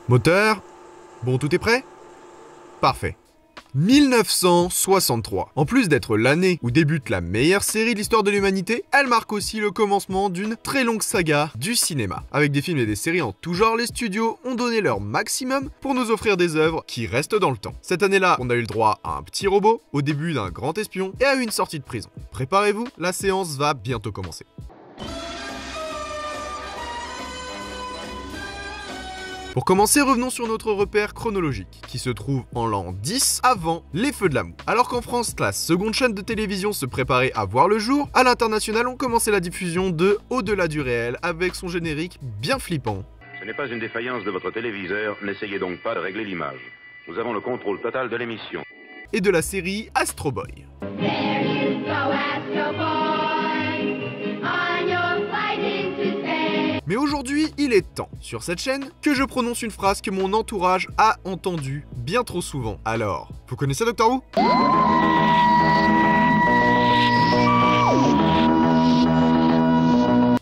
Moteur? Bon, tout est prêt? Parfait. 1963. En plus d'être l'année où débute la meilleure série de l'histoire de l'humanité, elle marque aussi le commencement d'une très longue saga du cinéma. Avec des films et des séries en tout genre, les studios ont donné leur maximum pour nous offrir des œuvres qui restent dans le temps. Cette année-là, on a eu le droit à un petit robot, au début d'un grand espion et à une sortie de prison. Préparez-vous, la séance va bientôt commencer. Pour commencer, revenons sur notre repère chronologique, qui se trouve en l'an 10 avant les Feux de l'amour. Alors qu'en France, la seconde chaîne de télévision se préparait à voir le jour, à l'international, on commençait la diffusion de Au-delà du réel, avec son générique bien flippant. Ce n'est pas une défaillance de votre téléviseur, n'essayez donc pas de régler l'image. Nous avons le contrôle total de l'émission. Et de la série Astro Boy. There you go, Astro Boy, on your flight into space. Mais aujourd'hui, il est temps, sur cette chaîne, que je prononce une phrase que mon entourage a entendue bien trop souvent. Alors, vous connaissez Doctor Who ?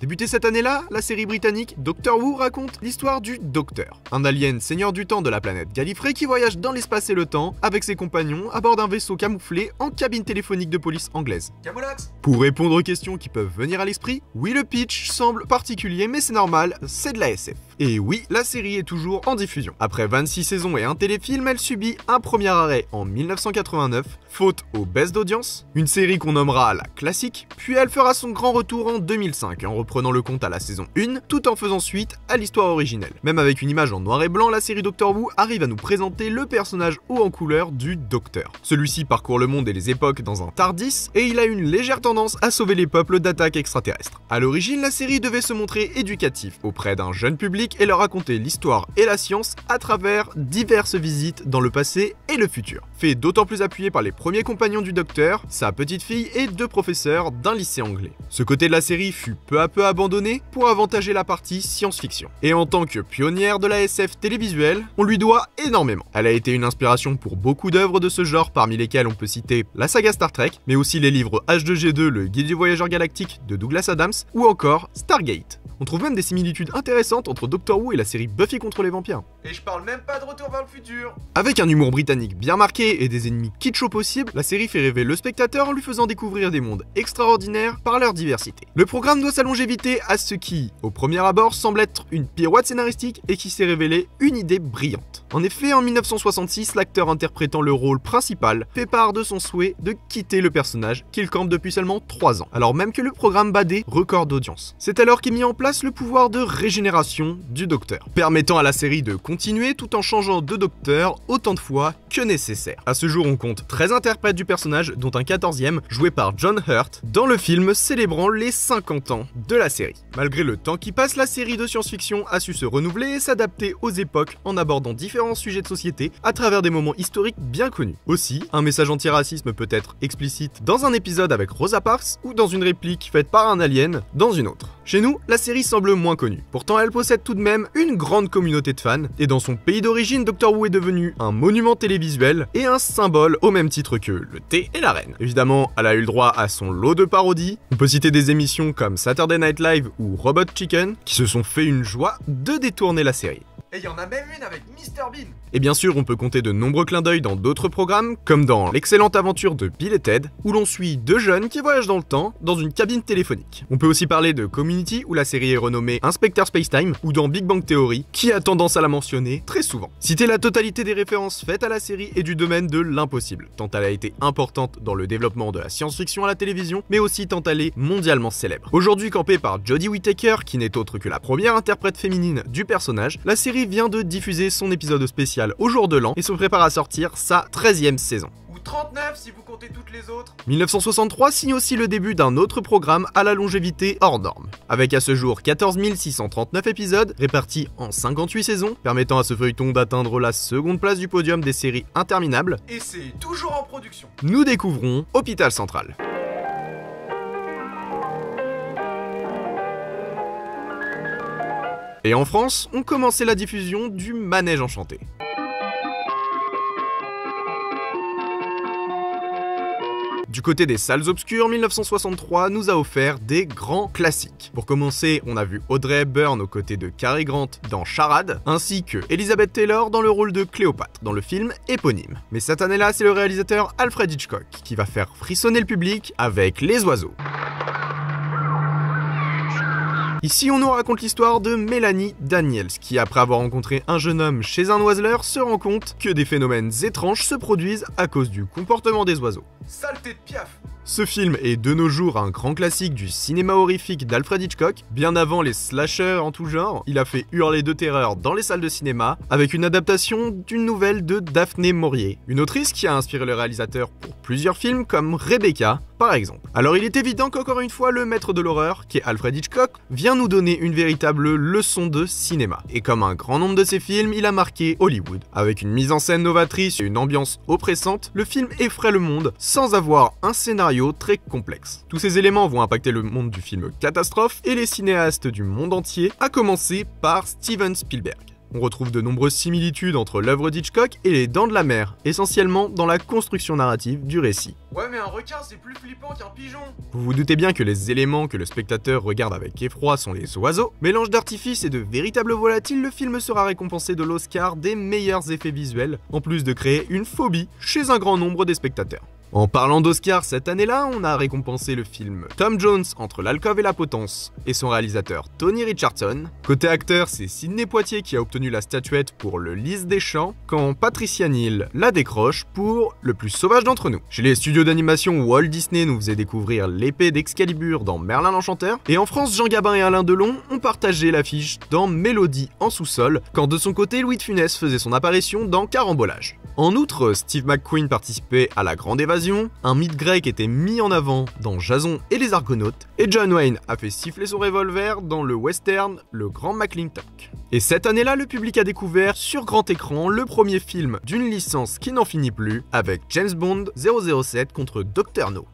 Débutée cette année-là, la série britannique Doctor Who raconte l'histoire du Docteur, un alien seigneur du temps de la planète Gallifrey qui voyage dans l'espace et le temps avec ses compagnons à bord d'un vaisseau camouflé en cabine téléphonique de police anglaise. Camoulox. Pour répondre aux questions qui peuvent venir à l'esprit, oui, le pitch semble particulier mais c'est normal, c'est de la SF. Et oui, la série est toujours en diffusion. Après 26 saisons et un téléfilm, elle subit un premier arrêt en 1989, faute aux baisses d'audience, une série qu'on nommera la classique, puis elle fera son grand retour en 2005 en reprenant le compte à la saison 1, tout en faisant suite à l'histoire originelle. Même avec une image en noir et blanc, la série Doctor Who arrive à nous présenter le personnage haut en couleur du Docteur. Celui-ci parcourt le monde et les époques dans un TARDIS, et il a une légère tendance à sauver les peuples d'attaques extraterrestres. À l'origine, la série devait se montrer éducative auprès d'un jeune public et leur raconter l'histoire et la science à travers diverses visites dans le passé et le futur. Fait d'autant plus appuyé par les premiers compagnons du Docteur, sa petite fille et deux professeurs d'un lycée anglais. Ce côté de la série fut peu à peu abandonné pour avantager la partie science-fiction. Et en tant que pionnière de la SF télévisuelle, on lui doit énormément. Elle a été une inspiration pour beaucoup d'œuvres de ce genre, parmi lesquelles on peut citer la saga Star Trek, mais aussi les livres H2G2, le guide du voyageur galactique de Douglas Adams, ou encore Stargate. On trouve même des similitudes intéressantes entre Doctor Who et la série Buffy contre les vampires. Et je parle même pas de Retour vers le futur. Avec un humour britannique bien marqué et des ennemis kitsch au possible, la série fait rêver le spectateur en lui faisant découvrir des mondes extraordinaires par leur diversité. Le programme doit sa longévité à ce qui, au premier abord, semble être une pirouette scénaristique et qui s'est révélé une idée brillante. En effet, en 1966, l'acteur interprétant le rôle principal fait part de son souhait de quitter le personnage qu'il campe depuis seulement 3 ans, alors même que le programme bat des records d'audience. C'est alors qu'est mis en place le pouvoir de régénération du Docteur, permettant à la série de continuer tout en changeant de Docteur autant de fois que nécessaire. À ce jour, on compte 13 interprètes du personnage, dont un 14e joué par John Hurt, dans le film célébrant les 50 ans de la série. Malgré le temps qui passe, la série de science-fiction a su se renouveler et s'adapter aux époques en abordant différents sujets de société à travers des moments historiques bien connus. Aussi, un message anti-racisme peut être explicite dans un épisode avec Rosa Parks ou dans une réplique faite par un alien dans une autre. Chez nous, la série semble moins connue. Pourtant, elle possède tout de même une grande communauté de fans, et dans son pays d'origine, Doctor Who est devenu un monument télévisuel et un symbole au même titre que le thé et la reine. Évidemment, elle a eu le droit à son lot de parodies. On peut citer des émissions comme Saturday Night Live ou Robot Chicken, qui se sont fait une joie de détourner la série. Et il y en a même une avec Mr Bean. Et bien sûr, on peut compter de nombreux clins d'œil dans d'autres programmes, comme dans l'excellente aventure de Bill et Ted, où l'on suit deux jeunes qui voyagent dans le temps dans une cabine téléphonique. On peut aussi parler de Community, où la série est renommée Inspector Spacetime, ou dans Big Bang Theory, qui a tendance à la mentionner très souvent. Citer la totalité des références faites à la série est du domaine de l'impossible, tant elle a été importante dans le développement de la science-fiction à la télévision, mais aussi tant elle est mondialement célèbre. Aujourd'hui campée par Jodie Whittaker, qui n'est autre que la première interprète féminine du personnage, la série vient de diffuser son épisode spécial au jour de l'an et se prépare à sortir sa 13e saison. Ou 39 si vous comptez toutes les autres. 1963 signe aussi le début d'un autre programme à la longévité hors norme, avec à ce jour 14 639 épisodes répartis en 58 saisons, permettant à ce feuilleton d'atteindre la seconde place du podium des séries interminables. Et c'est toujours en production. Nous découvrons Hôpital Central. Et en France, on commençait la diffusion du Manège Enchanté. Du côté des salles obscures, 1963 nous a offert des grands classiques. Pour commencer, on a vu Audrey Hepburn aux côtés de Cary Grant dans Charade, ainsi que Elizabeth Taylor dans le rôle de Cléopâtre dans le film éponyme. Mais cette année-là, c'est le réalisateur Alfred Hitchcock qui va faire frissonner le public avec Les Oiseaux. Ici, on nous raconte l'histoire de Mélanie Daniels, qui après avoir rencontré un jeune homme chez un oiseleur, se rend compte que des phénomènes étranges se produisent à cause du comportement des oiseaux. Saleté de piaf! Ce film est de nos jours un grand classique du cinéma horrifique d'Alfred Hitchcock. Bien avant les slashers en tout genre, il a fait hurler de terreur dans les salles de cinéma avec une adaptation d'une nouvelle de Daphné Maurier, une autrice qui a inspiré le réalisateur pour plusieurs films comme Rebecca, par exemple. Alors il est évident qu'encore une fois, le maître de l'horreur, qui est Alfred Hitchcock, vient nous donner une véritable leçon de cinéma. Et comme un grand nombre de ses films, il a marqué Hollywood. Avec une mise en scène novatrice et une ambiance oppressante, le film effraie le monde sans avoir un scénario très complexe. Tous ces éléments vont impacter le monde du film catastrophe et les cinéastes du monde entier, à commencer par Steven Spielberg. On retrouve de nombreuses similitudes entre l'œuvre d'Hitchcock et Les Dents de la Mer, essentiellement dans la construction narrative du récit. Ouais mais un requin c'est plus flippant qu'un pigeon! Vous vous doutez bien que les éléments que le spectateur regarde avec effroi sont les oiseaux. Mélange d'artifices et de véritables volatiles, le film sera récompensé de l'Oscar des meilleurs effets visuels, en plus de créer une phobie chez un grand nombre des spectateurs. En parlant d'Oscar, cette année-là, on a récompensé le film Tom Jones entre l'alcôve et la potence, et son réalisateur Tony Richardson. Côté acteur, c'est Sidney Poitier qui a obtenu la statuette pour Le Lys des Champs, quand Patricia Neal la décroche pour Le plus sauvage d'entre nous. Chez les studios d'animation, Walt Disney nous faisait découvrir l'épée d'Excalibur dans Merlin l'Enchanteur, et en France, Jean Gabin et Alain Delon ont partagé l'affiche dans Mélodie en sous-sol, quand de son côté, Louis de Funès faisait son apparition dans Carambolage. En outre, Steve McQueen participait à La Grande Évasion, un mythe grec était mis en avant dans Jason et les Argonautes, et John Wayne a fait siffler son revolver dans le western Le Grand McClintock. Et cette année-là, le public a découvert sur grand écran le premier film d'une licence qui n'en finit plus, avec James Bond 007 contre Dr. No.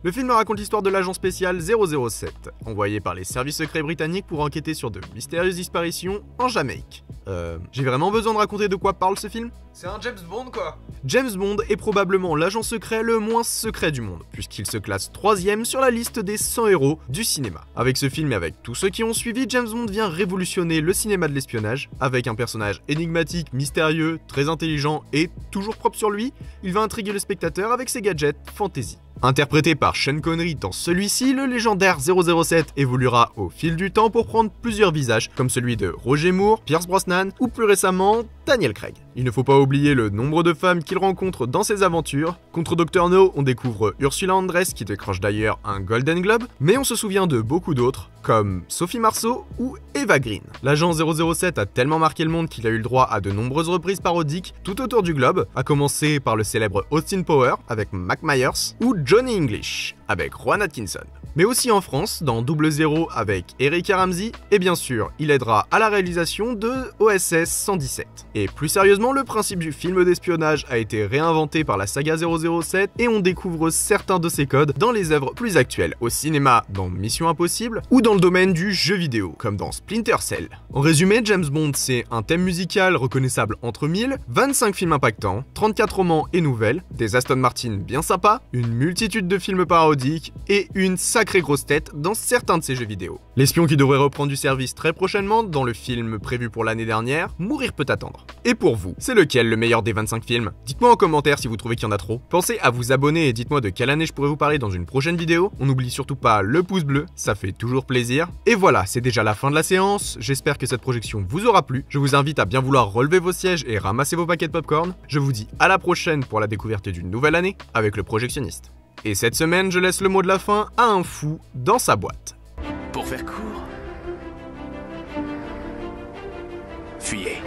Le film raconte l'histoire de l'agent spécial 007, envoyé par les services secrets britanniques pour enquêter sur de mystérieuses disparitions en Jamaïque. J'ai vraiment besoin de raconter de quoi parle ce film? C'est un James Bond quoi! James Bond est probablement l'agent secret le moins secret du monde, puisqu'il se classe 3e sur la liste des 100 héros du cinéma. Avec ce film et avec tous ceux qui ont suivi, James Bond vient révolutionner le cinéma de l'espionnage. Avec un personnage énigmatique, mystérieux, très intelligent et toujours propre sur lui, il va intriguer le spectateur avec ses gadgets fantasy. Interprété par Sean Connery dans celui-ci, le légendaire 007 évoluera au fil du temps pour prendre plusieurs visages, comme celui de Roger Moore, Pierce Brosnan ou plus récemment Daniel Craig. Il ne faut pas oublier le nombre de femmes qu'il rencontre dans ses aventures. Contre Dr. No, on découvre Ursula Andress qui décroche d'ailleurs un Golden Globe, mais on se souvient de beaucoup d'autres, comme Sophie Marceau ou Eva Green. L'agent 007 a tellement marqué le monde qu'il a eu le droit à de nombreuses reprises parodiques tout autour du globe, à commencer par le célèbre Austin Power avec Mac Myers ou Johnny English avec Rowan Atkinson. Mais aussi en France, dans Double Zéro avec Eric Ramsey, et bien sûr, il aidera à la réalisation de OSS 117. Et plus sérieusement, le principe du film d'espionnage a été réinventé par la saga 007 et on découvre certains de ses codes dans les œuvres plus actuelles, au cinéma dans Mission Impossible ou dans le domaine du jeu vidéo, comme dans Splinter Cell. En résumé, James Bond, c'est un thème musical reconnaissable entre 1000, 25 films impactants, 34 romans et nouvelles, des Aston Martin bien sympas, une multitude de films parodiques et une sacrée grosse tête dans certains de ses jeux vidéo. L'espion qui devrait reprendre du service très prochainement dans le film prévu pour l'année dernière, Mourir peut attendre. Et pour vous, c'est lequel le meilleur des 25 films? Dites-moi en commentaire si vous trouvez qu'il y en a trop. Pensez à vous abonner et dites-moi de quelle année je pourrais vous parler dans une prochaine vidéo. On n'oublie surtout pas le pouce bleu, ça fait toujours plaisir. Et voilà, c'est déjà la fin de la séance. J'espère que cette projection vous aura plu. Je vous invite à bien vouloir relever vos sièges et ramasser vos paquets de popcorn. Je vous dis à la prochaine pour la découverte d'une nouvelle année avec le projectionniste. Et cette semaine, je laisse le mot de la fin à un fou dans sa boîte. Pour faire court, fuyez.